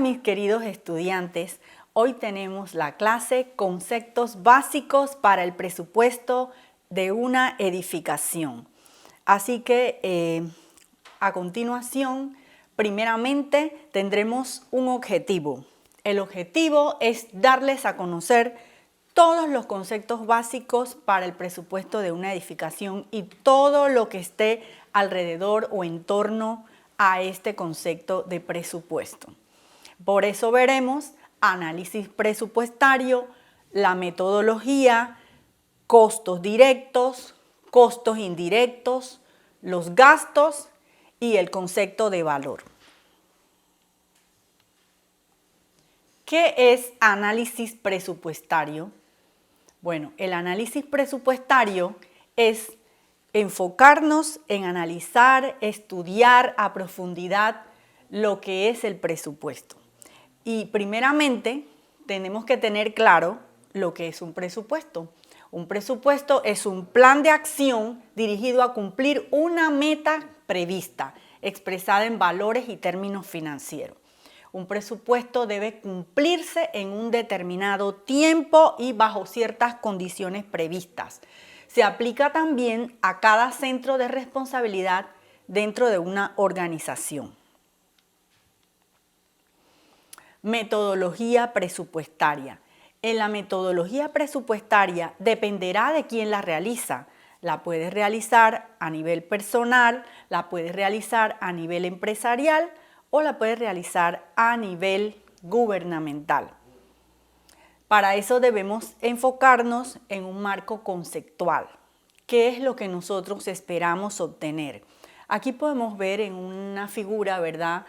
mis queridos estudiantes, hoy tenemos la clase Conceptos básicos para el presupuesto de una edificación. Así que a continuación, primeramente tendremos un objetivo. El objetivo es darles a conocer todos los conceptos básicos para el presupuesto de una edificación y todo lo que esté alrededor o en torno a este concepto de presupuesto. Por eso veremos análisis presupuestario, la metodología, costos directos, costos indirectos, los gastos y el concepto de valor. ¿Qué es análisis presupuestario? Bueno, el análisis presupuestario es enfocarnos en analizar, estudiar a profundidad lo que es el presupuesto. Y primeramente tenemos que tener claro lo que es un presupuesto. Un presupuesto es un plan de acción dirigido a cumplir una meta prevista, expresada en valores y términos financieros. Un presupuesto debe cumplirse en un determinado tiempo y bajo ciertas condiciones previstas. Se aplica también a cada centro de responsabilidad dentro de una organización. Metodología presupuestaria. En la metodología presupuestaria dependerá de quién la realiza. La puedes realizar a nivel personal, la puedes realizar a nivel empresarial o la puedes realizar a nivel gubernamental. Para eso debemos enfocarnos en un marco conceptual. ¿Qué es lo que nosotros esperamos obtener? Aquí podemos ver en una figura, ¿verdad?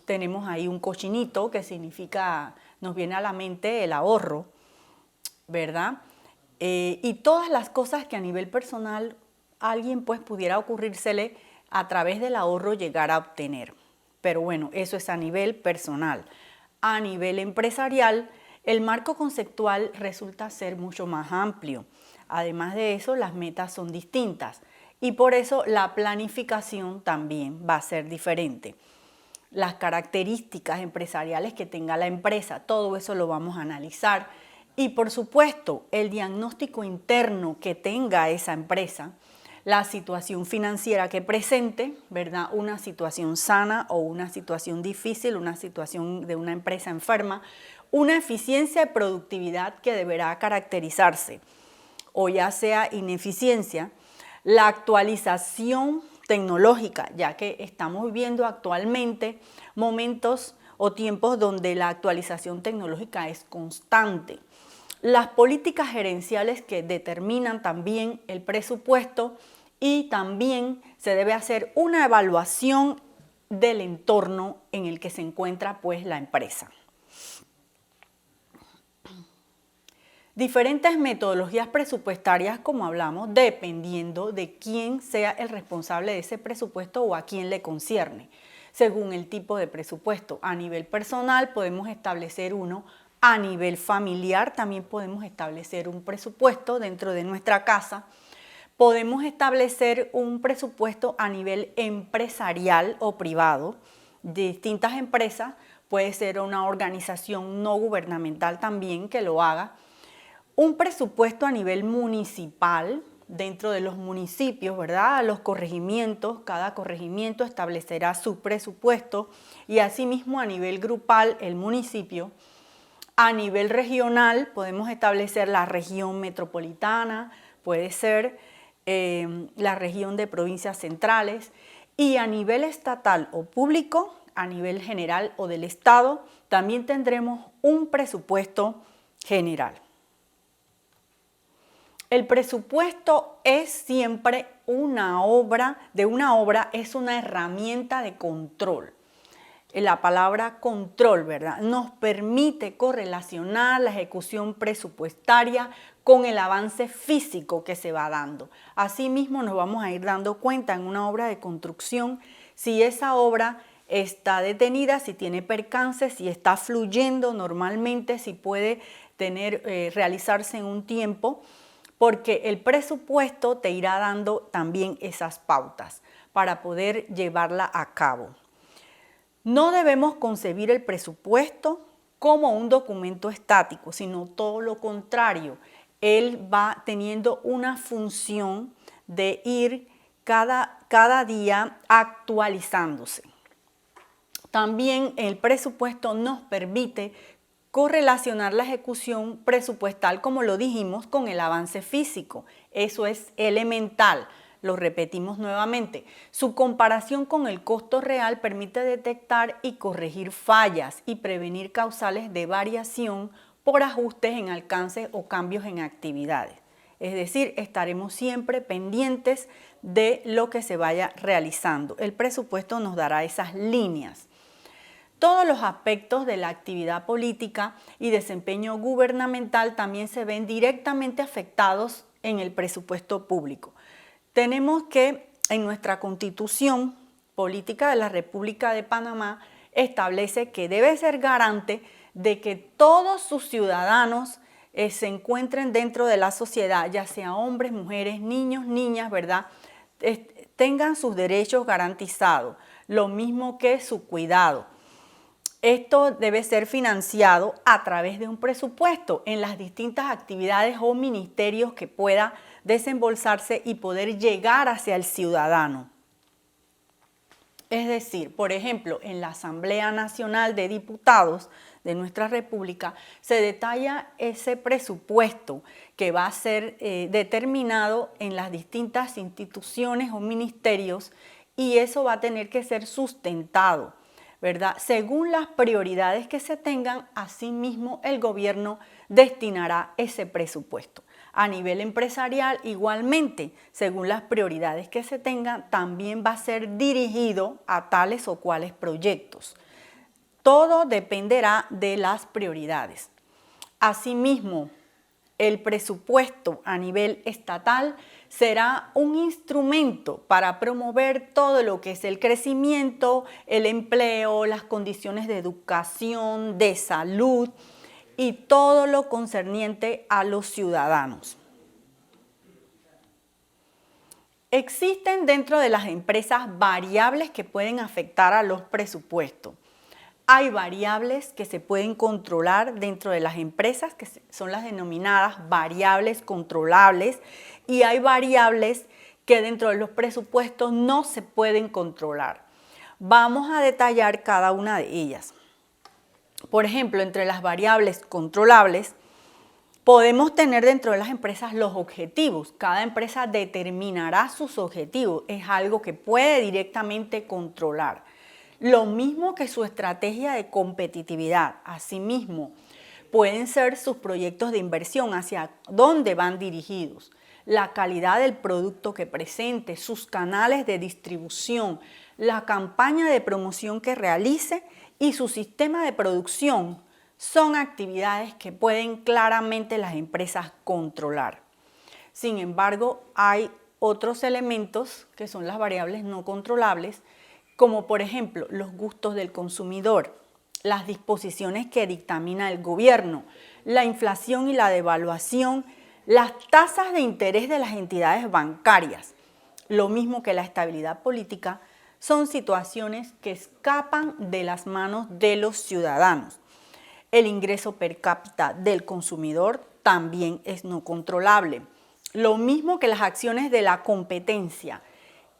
Tenemos ahí un cochinito que significa, nos viene a la mente el ahorro, ¿verdad? Y todas las cosas que a nivel personal alguien pues pudiera ocurrírsele a través del ahorro llegar a obtener. Pero bueno, eso es a nivel personal. A nivel empresarial, el marco conceptual resulta ser mucho más amplio. Además de eso, las metas son distintas y por eso la planificación también va a ser diferente. Las características empresariales que tenga la empresa, todo eso lo vamos a analizar. Y por supuesto, el diagnóstico interno que tenga esa empresa, la situación financiera que presente, ¿verdad? Una situación sana o una situación difícil, una situación de una empresa enferma, una eficiencia y productividad que deberá caracterizarse, o ya sea ineficiencia, la actualización tecnológica, ya que estamos viviendo actualmente momentos o tiempos donde la actualización tecnológica es constante. Las políticas gerenciales que determinan también el presupuesto y también se debe hacer una evaluación del entorno en el que se encuentra pues la empresa. Diferentes metodologías presupuestarias, como hablamos, dependiendo de quién sea el responsable de ese presupuesto o a quién le concierne, según el tipo de presupuesto. A nivel personal podemos establecer uno, a nivel familiar también podemos establecer un presupuesto dentro de nuestra casa. Podemos establecer un presupuesto a nivel empresarial o privado de distintas empresas, puede ser una organización no gubernamental también que lo haga. Un presupuesto a nivel municipal, dentro de los municipios, ¿verdad? Los corregimientos, cada corregimiento establecerá su presupuesto y asimismo a nivel grupal el municipio. A nivel regional podemos establecer la región metropolitana, puede ser la región de provincias centrales y a nivel estatal o público, a nivel general o del Estado, también tendremos un presupuesto general. El presupuesto es siempre una obra es una herramienta de control. La palabra control, ¿verdad? Nos permite correlacionar la ejecución presupuestaria con el avance físico que se va dando. Asimismo, nos vamos a ir dando cuenta en una obra de construcción si esa obra está detenida, si tiene percances, si está fluyendo normalmente, si puede realizarse en un tiempo, porque el presupuesto te irá dando también esas pautas para poder llevarla a cabo. No debemos concebir el presupuesto como un documento estático, sino todo lo contrario. Él va teniendo una función de ir cada día actualizándose. También el presupuesto nos permite correlacionar la ejecución presupuestal, como lo dijimos, con el avance físico. Eso es elemental. Lo repetimos nuevamente. Su comparación con el costo real permite detectar y corregir fallas y prevenir causales de variación por ajustes en alcance o cambios en actividades. Es decir, estaremos siempre pendientes de lo que se vaya realizando. El presupuesto nos dará esas líneas. Todos los aspectos de la actividad política y desempeño gubernamental también se ven directamente afectados en el presupuesto público. Tenemos que en nuestra Constitución Política de la República de Panamá establece que debe ser garante de que todos sus ciudadanos se encuentren dentro de la sociedad, ya sea hombres, mujeres, niños, niñas, ¿verdad? Tengan sus derechos garantizados, lo mismo que su cuidado. Esto debe ser financiado a través de un presupuesto en las distintas actividades o ministerios que pueda desembolsarse y poder llegar hacia el ciudadano. Es decir, por ejemplo, en la Asamblea Nacional de Diputados de nuestra República se detalla ese presupuesto que va a ser determinado en las distintas instituciones o ministerios y eso va a tener que ser sustentado, ¿verdad? Según las prioridades que se tengan, asimismo el gobierno destinará ese presupuesto. A nivel empresarial, igualmente, según las prioridades que se tengan, también va a ser dirigido a tales o cuales proyectos. Todo dependerá de las prioridades. Asimismo, el presupuesto a nivel estatal será un instrumento para promover todo lo que es el crecimiento, el empleo, las condiciones de educación, de salud y todo lo concerniente a los ciudadanos. Existen dentro de las empresas variables que pueden afectar a los presupuestos. Hay variables que se pueden controlar dentro de las empresas, que son las denominadas variables controlables, y hay variables que dentro de los presupuestos no se pueden controlar. Vamos a detallar cada una de ellas. Por ejemplo, entre las variables controlables, podemos tener dentro de las empresas los objetivos. Cada empresa determinará sus objetivos. Es algo que puede directamente controlar. Lo mismo que su estrategia de competitividad. Asimismo, pueden ser sus proyectos de inversión, hacia dónde van dirigidos, la calidad del producto que presente, sus canales de distribución, la campaña de promoción que realice y su sistema de producción. Son actividades que pueden claramente las empresas controlar. Sin embargo, hay otros elementos que son las variables no controlables, como por ejemplo los gustos del consumidor, las disposiciones que dictamina el gobierno, la inflación y la devaluación, las tasas de interés de las entidades bancarias, lo mismo que la estabilidad política, son situaciones que escapan de las manos de los ciudadanos. El ingreso per cápita del consumidor también es no controlable, lo mismo que las acciones de la competencia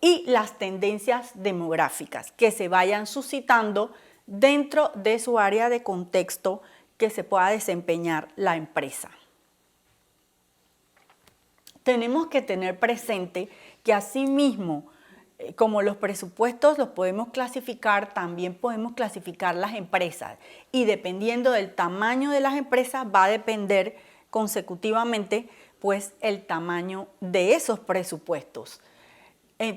y las tendencias demográficas que se vayan suscitando dentro de su área de contexto que se pueda desempeñar la empresa. Tenemos que tener presente que asimismo, como los presupuestos los podemos clasificar, también podemos clasificar las empresas y dependiendo del tamaño de las empresas va a depender consecutivamente pues el tamaño de esos presupuestos.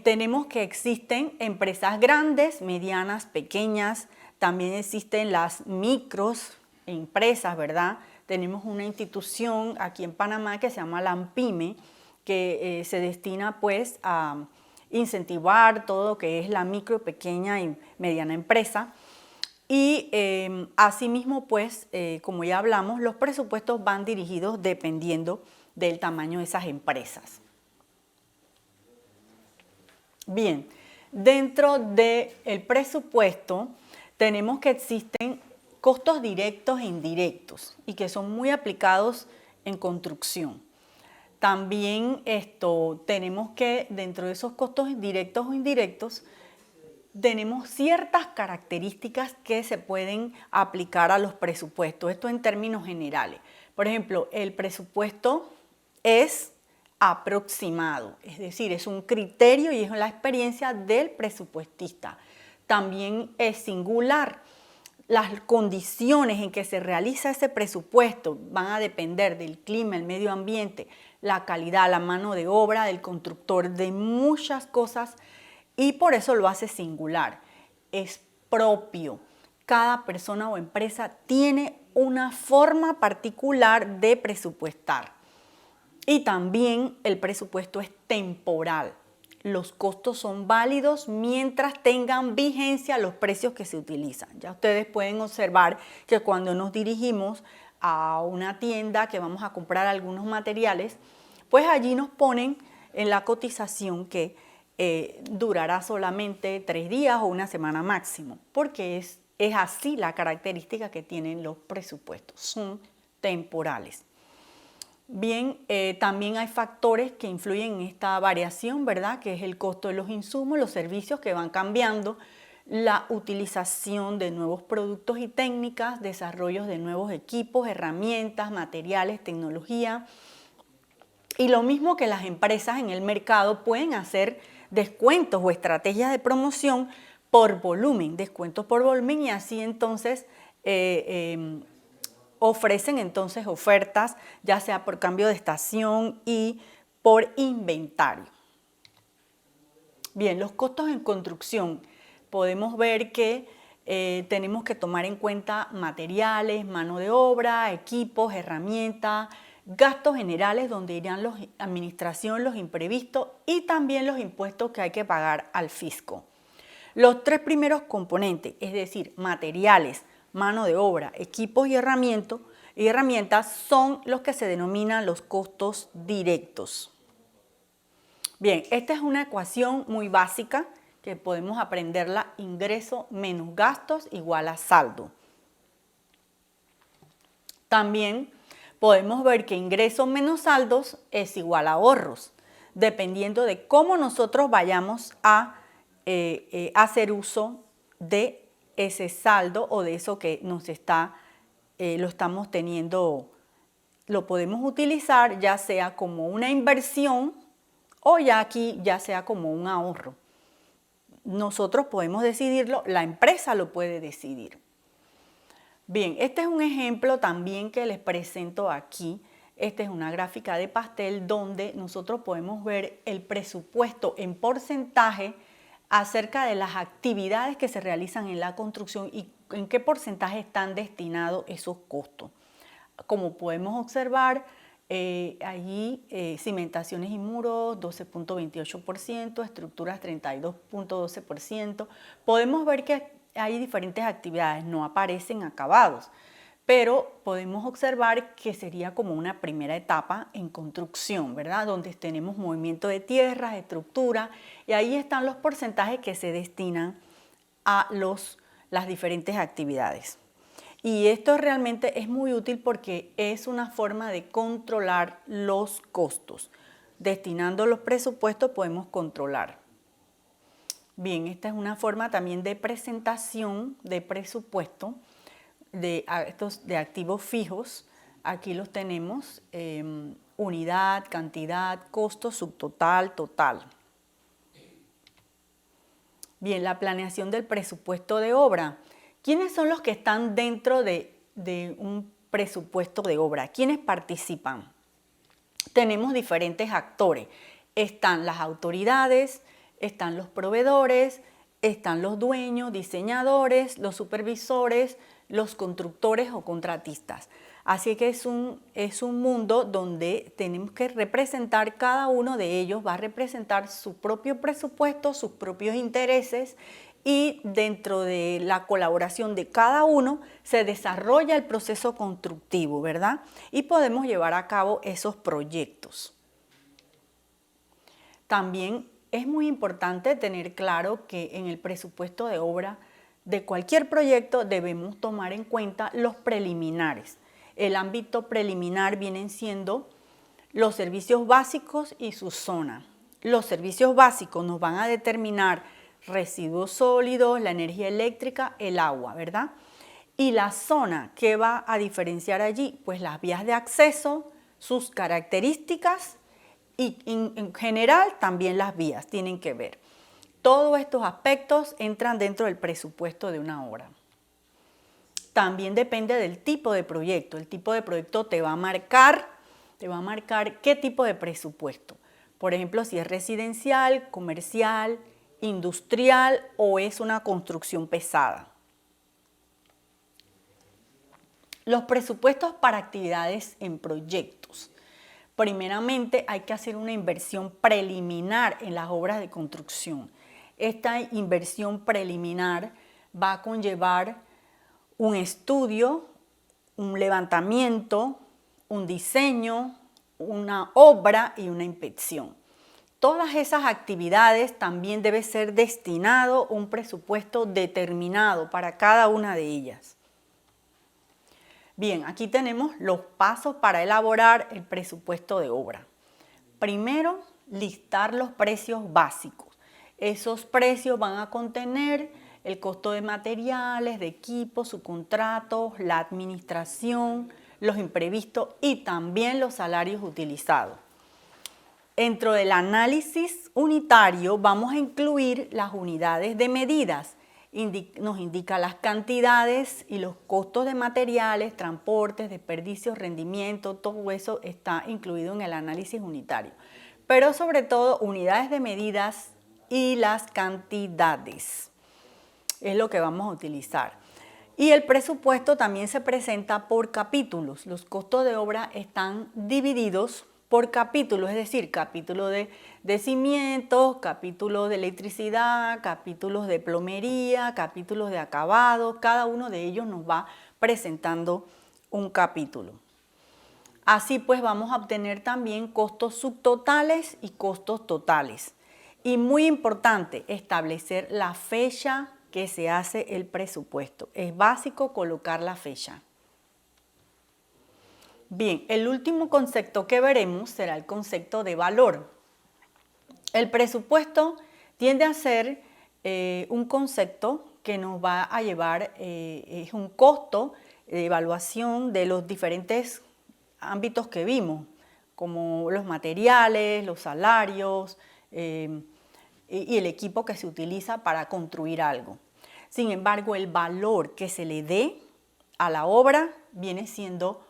Tenemos que existen empresas grandes, medianas, pequeñas, también existen las micros empresas, ¿verdad? Tenemos una institución aquí en Panamá que se llama la AMPYME, que se destina pues a incentivar todo lo que es la micro, pequeña y mediana empresa. Y asimismo, pues, como ya hablamos, los presupuestos van dirigidos dependiendo del tamaño de esas empresas. Bien, dentro del presupuesto tenemos que existen costos directos e indirectos y que son muy aplicados en construcción. También tenemos que dentro de esos costos directos o indirectos tenemos ciertas características que se pueden aplicar a los presupuestos. Esto en términos generales. Por ejemplo, el presupuesto es aproximado, es decir, es un criterio y es la experiencia del presupuestista. También es singular. Las condiciones en que se realiza ese presupuesto van a depender del clima, el medio ambiente, la calidad, la mano de obra del constructor, de muchas cosas, y por eso lo hace singular. Es propio. Cada persona o empresa tiene una forma particular de presupuestar. Y también el presupuesto es temporal. Los costos son válidos mientras tengan vigencia los precios que se utilizan. Ya ustedes pueden observar que cuando nos dirigimos a una tienda que vamos a comprar algunos materiales, pues allí nos ponen en la cotización que durará solamente 3 días o una semana máximo, porque es así la característica que tienen los presupuestos, son temporales. Bien, también hay factores que influyen en esta variación, ¿verdad? Que es el costo de los insumos, los servicios que van cambiando, la utilización de nuevos productos y técnicas, desarrollos de nuevos equipos, herramientas, materiales, tecnología. Y lo mismo que las empresas en el mercado pueden hacer descuentos o estrategias de promoción por volumen, descuentos por volumen, y así entonces ofrecen entonces ofertas, ya sea por cambio de estación y por inventario. Bien, los costos en construcción. Podemos ver que tenemos que tomar en cuenta materiales, mano de obra, equipos, herramientas, gastos generales donde irán la administración, los imprevistos y también los impuestos que hay que pagar al fisco. Los 3 primeros componentes, es decir, materiales, mano de obra, equipos y herramientas son los que se denominan los costos directos. Bien, esta es una ecuación muy básica que podemos aprenderla: ingreso menos gastos igual a saldo. También podemos ver que ingresos menos saldos es igual a ahorros, dependiendo de cómo nosotros vayamos a hacer uso de ese saldo o de eso que nos lo estamos teniendo, lo podemos utilizar ya sea como una inversión o ya sea como un ahorro. Nosotros podemos decidirlo, la empresa lo puede decidir. Bien, este es un ejemplo también que les presento aquí. Esta es una gráfica de pastel donde nosotros podemos ver el presupuesto en porcentaje acerca de las actividades que se realizan en la construcción y en qué porcentaje están destinados esos costos. Como podemos observar, allí cimentaciones y muros 12.28%, estructuras 32.12%. Podemos ver que hay diferentes actividades, no aparecen acabados, pero podemos observar que sería como una primera etapa en construcción, ¿verdad? Donde tenemos movimiento de tierras, estructura, y ahí están los porcentajes que se destinan a las diferentes actividades. Y esto realmente es muy útil porque es una forma de controlar los costos. Destinando los presupuestos podemos controlar. Bien, esta es una forma también de presentación de presupuesto de activos fijos. Aquí los tenemos, unidad, cantidad, costo, subtotal, total. Bien, la planeación del presupuesto de obra. ¿Quiénes son los que están dentro de un presupuesto de obra? ¿Quiénes participan? Tenemos diferentes actores. Están las autoridades, están los proveedores, están los dueños, diseñadores, los supervisores, los constructores o contratistas. Así que es un mundo donde tenemos que representar, cada uno de ellos va a representar su propio presupuesto, sus propios intereses, y dentro de la colaboración de cada uno se desarrolla el proceso constructivo, ¿verdad? Y podemos llevar a cabo esos proyectos. También es muy importante tener claro que en el presupuesto de obra de cualquier proyecto debemos tomar en cuenta los preliminares. El ámbito preliminar vienen siendo los servicios básicos y su zona. Los servicios básicos nos van a determinar residuos sólidos, la energía eléctrica, el agua, ¿verdad? Y la zona, ¿qué va a diferenciar allí? Pues las vías de acceso, sus características y en general también las vías tienen que ver. Todos estos aspectos entran dentro del presupuesto de una obra. También depende del tipo de proyecto. El tipo de proyecto te va a marcar qué tipo de presupuesto. Por ejemplo, si es residencial, comercial, industrial o es una construcción pesada. Los presupuestos para actividades en proyectos. Primeramente hay que hacer una inversión preliminar en las obras de construcción. Esta inversión preliminar va a conllevar un estudio, un levantamiento, un diseño, una obra y una inspección. Todas esas actividades también debe ser destinado un presupuesto determinado para cada una de ellas. Bien, aquí tenemos los pasos para elaborar el presupuesto de obra. Primero, listar los precios básicos. Esos precios van a contener el costo de materiales, de equipos, subcontratos, la administración, los imprevistos y también los salarios utilizados. Dentro del análisis unitario vamos a incluir las unidades de medidas. Nos indica las cantidades y los costos de materiales, transportes, desperdicios, rendimiento, todo eso está incluido en el análisis unitario. Pero sobre todo unidades de medidas y las cantidades es lo que vamos a utilizar. Y el presupuesto también se presenta por capítulos. Los costos de obra están divididos por capítulos, es decir, capítulo de cimientos, capítulo de electricidad, capítulos de plomería, capítulos de acabado. Cada uno de ellos nos va presentando un capítulo. Así pues vamos a obtener también costos subtotales y costos totales. Y muy importante, establecer la fecha que se hace el presupuesto. Es básico colocar la fecha. Bien, el último concepto que veremos será el concepto de valor. El presupuesto tiende a ser un concepto que nos va a llevar, es un costo de evaluación de los diferentes ámbitos que vimos, como los materiales, los salarios y el equipo que se utiliza para construir algo. Sin embargo, el valor que se le dé a la obra viene siendo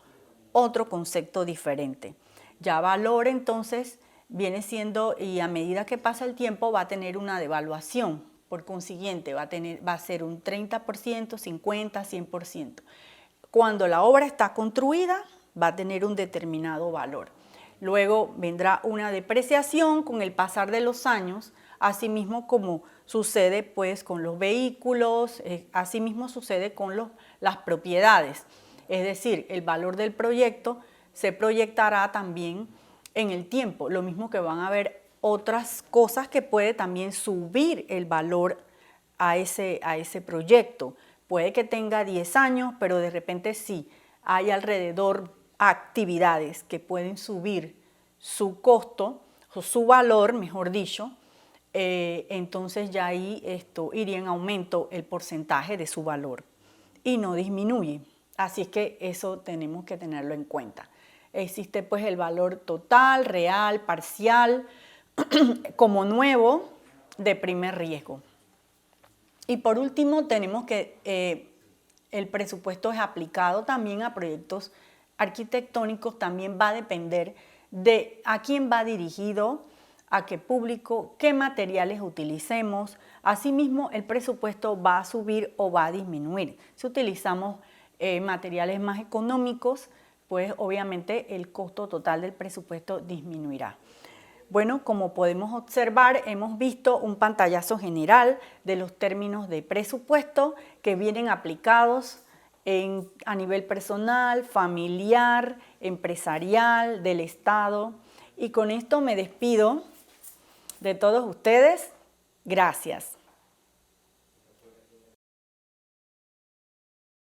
otro concepto diferente. Ya valor entonces viene siendo, y a medida que pasa el tiempo va a tener una devaluación. Por consiguiente va a ser un 30%, 50%, 100%. Cuando la obra está construida va a tener un determinado valor. Luego vendrá una depreciación con el pasar de los años, asimismo como sucede pues con los vehículos, asimismo sucede con las propiedades. Es decir, el valor del proyecto se proyectará también en el tiempo. Lo mismo que van a haber otras cosas que puede también subir el valor a ese proyecto. Puede que tenga 10 años, pero de repente sí hay alrededor actividades que pueden subir su costo, o su valor, mejor dicho, entonces ya ahí iría en aumento el porcentaje de su valor y no disminuye. Así es que eso tenemos que tenerlo en cuenta. Existe pues el valor total, real, parcial, como nuevo, de primer riesgo. Y por último tenemos que el presupuesto es aplicado también a proyectos arquitectónicos, también va a depender de a quién va dirigido, a qué público, qué materiales utilicemos. Asimismo, el presupuesto va a subir o va a disminuir. Si utilizamos materiales más económicos, pues obviamente el costo total del presupuesto disminuirá. Bueno, como podemos observar, hemos visto un pantallazo general de los términos de presupuesto que vienen aplicados a nivel personal, familiar, empresarial, del Estado. Y con esto me despido de todos ustedes. Gracias.